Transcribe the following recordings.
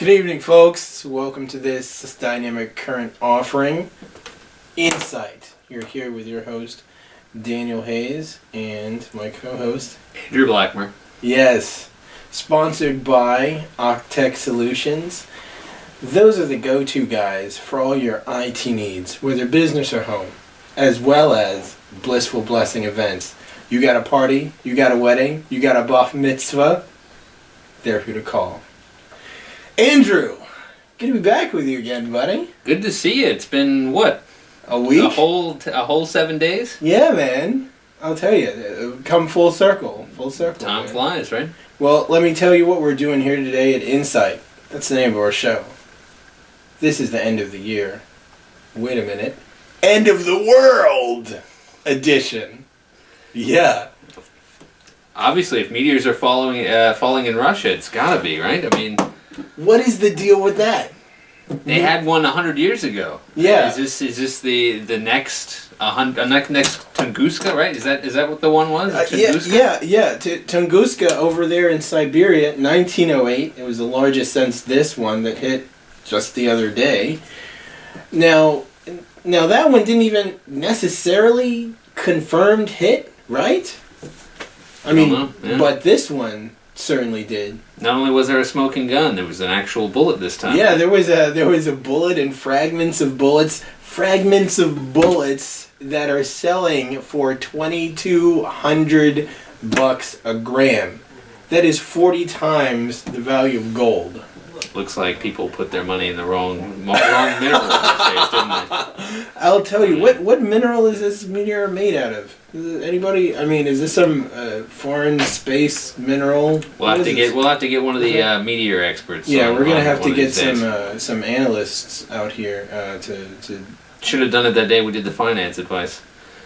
Good evening, folks. Welcome to this dynamic current offering, Insight. You're here with your host, Daniel Hayes, and my co-host, Andrew Blackmer. Yes, sponsored by Octech Solutions. Those are the go-to guys for all your IT needs, whether business or home, as well as blissful blessing events. You got a party, you got a wedding, you got a bar mitzvah, they're who to call. Andrew, good to be back with you again, buddy. Good to see you. It's been, what? A week? A whole 7 days? Yeah, man. I'll tell you, come full circle. Full circle. Time flies, right? Well, let me tell you what we're doing here today at Insight. That's the name of our show. This is the end of the year. Wait a minute. End of the world edition. Yeah. Obviously, if meteors are falling in Russia, it's gotta be, right? I mean... What is the deal with that? They had one 100 years ago. Yeah. Is this the next Tunguska, right? Is that what the one was? Tunguska? Yeah. Tunguska over there in Siberia, 1908. It was the largest since this one that hit just the other day. Now that one didn't even necessarily confirmed hit, right? I mean, yeah. But this one certainly did. Not only was there a smoking gun, there was an actual bullet this time. Yeah, there was a bullet and fragments of bullets that are selling for $2,200 a gram. That is 40 times the value of gold. Looks like people put their money in the wrong mineral these days, didn't they? I'll tell you, what mineral is this meteor made out of? Anybody? I mean, is this some foreign space mineral? We'll have to get one of the meteor experts. Yeah, we're gonna have to get some some analysts out here to. Should have done it that day we did the finance advice.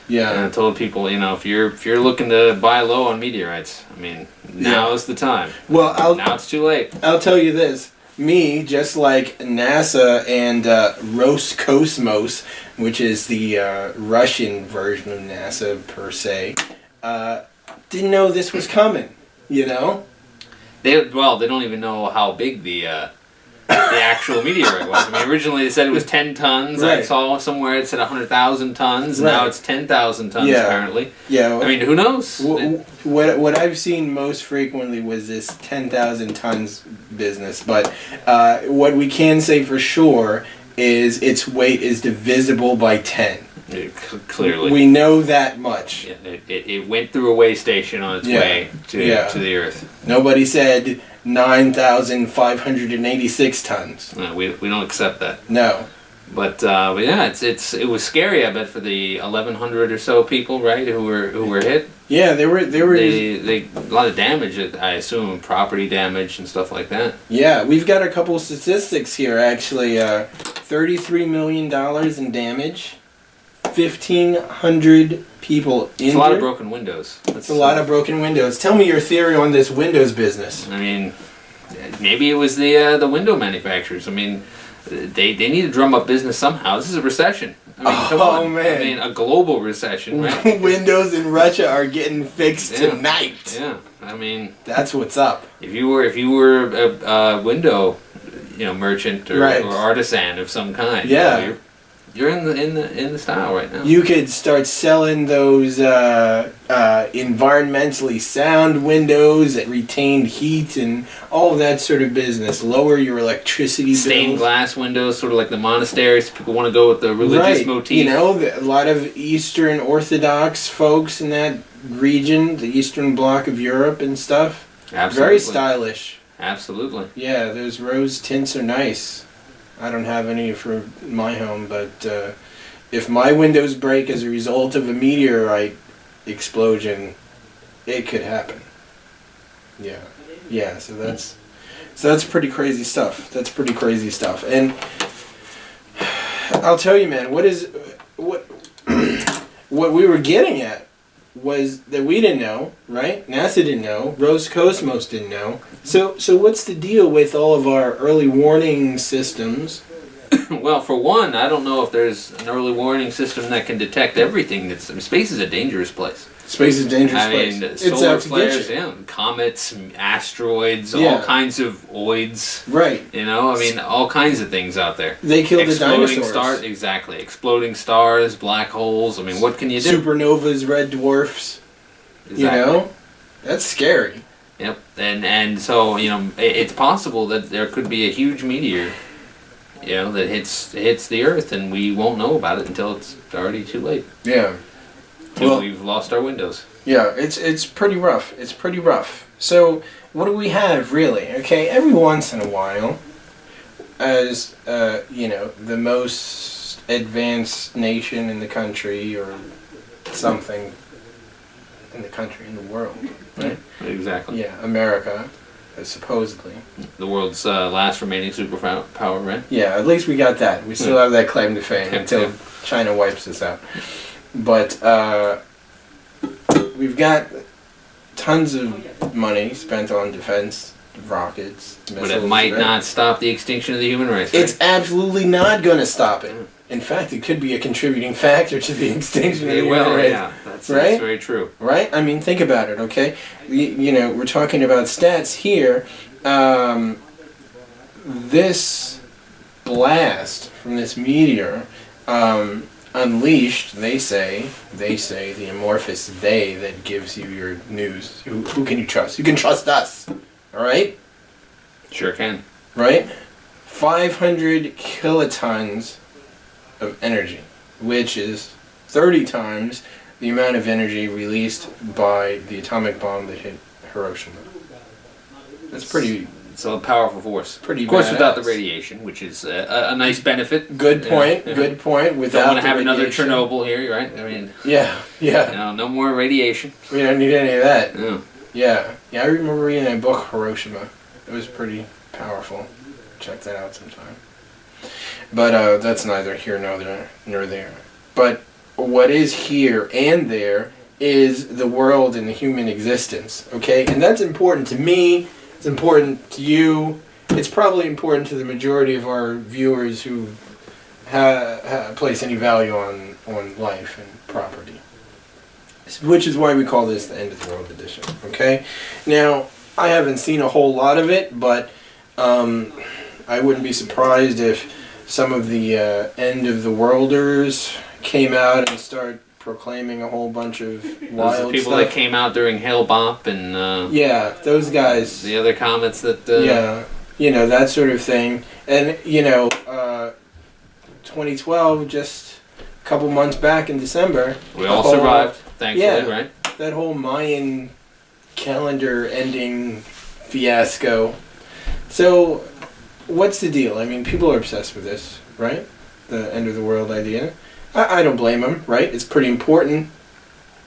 Yeah. And I told people, if you're looking to buy low on meteorites, I mean, now is the time. Well, now it's too late. I'll tell you this. Me, just like NASA and Roscosmos, which is the Russian version of NASA per se, didn't know this was coming. You know? They don't even know how big the actual meteorite was. I mean, originally they said it was 10 tons. Right. I saw somewhere it said 100,000 tons. Right. Now it's 10,000 tons apparently. Yeah. I mean, who knows? What I've seen most frequently was this 10,000 tons business. But what we can say for sure is its weight is divisible by 10. Clearly. We know that much. Yeah, it went through a way station on its way to the Earth. Nobody said 9,586 tons. No, we don't accept that. No. But yeah, it was scary. I bet for the 1,100 or so people, right, who were hit. Yeah, they were a lot of damage. I assume property damage and stuff like that. Yeah, we've got a couple statistics here actually. $33 million in damage. 1,500 people injured. It's a lot of broken windows. That's a lot of broken windows. Tell me your theory on this Windows business. I mean, maybe it was the window manufacturers. I mean, they need to drum up business somehow. This is a recession. I mean, come on. Man. I mean, a global recession, right? Windows in Russia are getting fixed tonight. Yeah. I mean, that's what's up. If you were a window, merchant or artisan of some kind, yeah. You're in the style right now. You could start selling those environmentally sound windows that retained heat and all of that sort of business. Lower your electricity bills. Stained glass windows, sort of like the monasteries. People want to go with the religious motif. A lot of Eastern Orthodox folks in that region, the Eastern Bloc of Europe and stuff. Absolutely. Very stylish. Absolutely. Yeah, those rose tints are nice. I don't have any for my home, but if my windows break as a result of a meteorite explosion, it could happen. Yeah. So that's pretty crazy stuff. And I'll tell you, man, what we were getting at was that we didn't know, right? NASA didn't know. Roscosmos didn't know. So what's the deal with all of our early warning systems Well, for one, I don't know if there's an early warning system that can detect everything. Space is a dangerous place. Space is a dangerous I place. mean, It's solar out to get flares, you. yeah, comets, asteroids, Yeah. all kinds of oids. Right. You know, I mean, all kinds of things out there. They killed the Exploding dinosaurs. stars, exactly. Exploding stars, black holes. I mean, what can you do? Supernovas, red dwarfs. Exactly. You know? That's scary. Yep. And so, you know, it's possible that there could be a huge meteor, you know, that hits the Earth, and we won't know about it until it's already too late. Yeah. Until Well- we've lost our windows. Yeah, it's pretty rough. It's pretty rough. So, what do we have, really? Okay, every once in a while, as, you know, the most advanced nation in the country, or something in the country, in the world, right? Exactly. Yeah, America, supposedly. The world's last remaining superpower, right? Yeah, at least we got that. We still have that claim to fame Yeah, until yeah. China wipes us out. But we've got tons of money spent on defense, rockets, missiles. But it might right? not stop the extinction of the human race. Right? It's absolutely not going to stop it. In fact, it could be a contributing factor to the extinction of the human race. Yeah, that's Right? very true. Right? I mean, think about it, okay? You know, we're talking about stats here. This blast from this meteor unleashed, they say, the amorphous they that gives you your news. Who can you trust? You can trust us. All right? Sure can. Right? 500 kilotons of energy, which is 30 times the amount of energy released by the atomic bomb that hit Hiroshima. That's pretty It's a powerful force. Pretty of course, without the badass. radiation, which is a nice benefit. good point. Yeah. Good point. We Without don't want to the have another radiation. Chernobyl here, right? I mean, Yeah, yeah. no more radiation. We don't need any of that. No. Yeah, yeah. I remember reading that book Hiroshima. It was pretty powerful. Check that out sometime. But that's neither here nor there. But what is here and there is the world and the human existence. Okay, and that's important to me. It's important to you. It's probably important to the majority of our viewers who place any value on life and property. Which is why we call this the End of the World Edition. Okay? Now, I haven't seen a whole lot of it, but I wouldn't be surprised if some of the End of the Worlders came out and start proclaiming a whole bunch of Those are wild the people stuff. that came out during Hale Bopp and Yeah, those guys. the other comets that. Yeah, you know, that sort of thing. And, you know, 2012, just a couple months back in December. We the all whole- survived, thankfully, Yeah. right? That whole Mayan calendar ending fiasco. So, what's the deal? I mean, people are obsessed with this, right? The end of the world idea. I don't blame them, right? It's pretty important.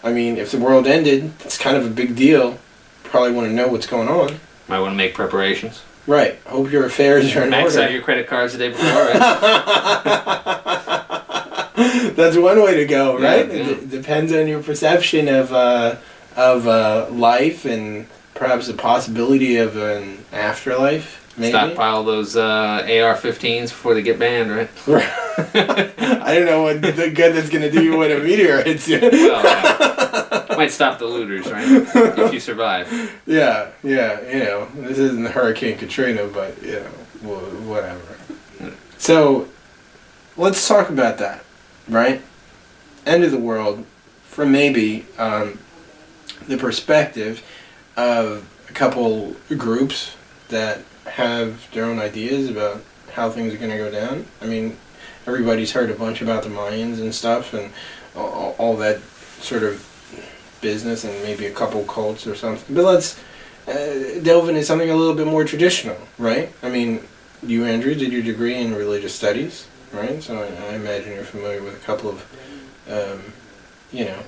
I mean, if the world ended, it's kind of a big deal. Probably want to know what's going on. Might want to make preparations. Right. Hope your affairs are in Max order. out your credit cards the day before, right? That's one way to go, Yeah, right? yeah. It depends on your perception of life and perhaps the possibility of an afterlife. Maybe. Stockpile those AR-15s before they get banned, right? I don't know what the good that's gonna do you when a meteor hits you. Well, yeah. Might stop the looters, right? If you survive. Yeah, you know, this isn't Hurricane Katrina, but you know, whatever. So, let's talk about that, right? End of the world, from maybe the perspective of a couple groups that have their own ideas about how things are going to go down. I mean, everybody's heard a bunch about the Mayans and stuff, and all that sort of business, and maybe a couple cults or something. But let's delve into something a little bit more traditional, right? I mean, you, Andrew, did your degree in religious studies, right? So I imagine you're familiar with a couple of, you know,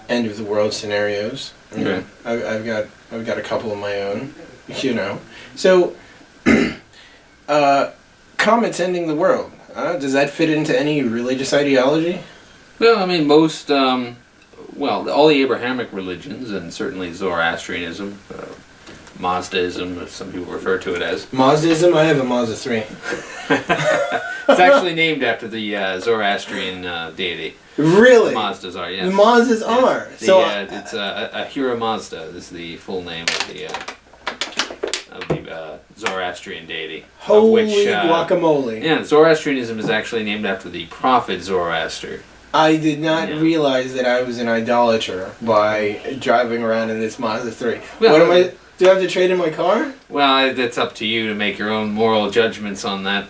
end of the world scenarios. I mean, Okay. I've got a couple of my own, you know. So, comets ending the world. Does that fit into any religious ideology? Well, I mean, most, all the Abrahamic religions, and certainly Zoroastrianism, Mazdaism, as some people refer to it as. Mazdaism? I have a Mazda 3. It's actually named after the Zoroastrian deity. Really? The Mazdas are, yes. The Mazdas are. It's Ahura Mazda is the full name of the Zoroastrian deity. Holy of which, guacamole. Yeah, Zoroastrianism is actually named after the prophet Zoroaster. I did not realize that I was an idolater by driving around in this Mazda 3. Well, Do I have to trade in my car? Well, it's up to you to make your own moral judgments on that.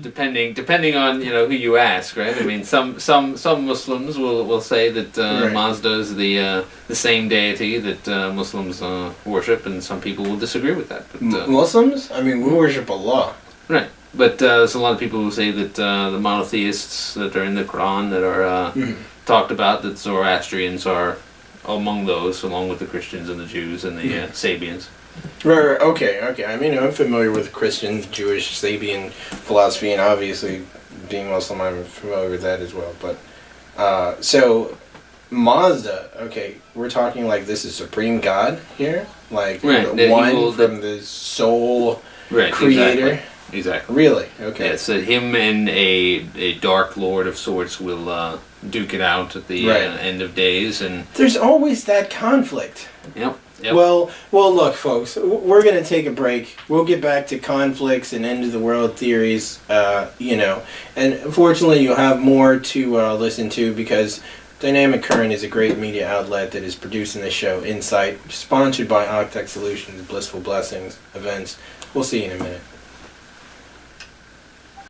Depending on who you ask, right? I mean, some Muslims will say that Mazda is the same deity that Muslims worship, and some people will disagree with that. But, Muslims? I mean, we worship Allah. Right, but there's a lot of people who say that the monotheists that are in the Quran that are talked about, that Zoroastrians are among those, along with the Christians and the Jews and the Sabians. Right, okay. I mean, I'm familiar with Christian, Jewish, Sabian philosophy, and obviously, being Muslim, I'm familiar with that as well. But, so, Mazda, okay, we're talking like this is Supreme God here? Like, the one from the soul creator? Exactly. Really? Okay. Yeah, so him and a dark lord of sorts will duke it out at the end of days, and there's always that conflict. Yep. Well, look, folks, we're gonna take a break. We'll get back to conflicts and end of the world theories, and fortunately, you'll have more to listen to because Dynamic Current is a great media outlet that is producing this show, Insight, sponsored by Octech Solutions, Blissful Blessings events. We'll see you in a minute.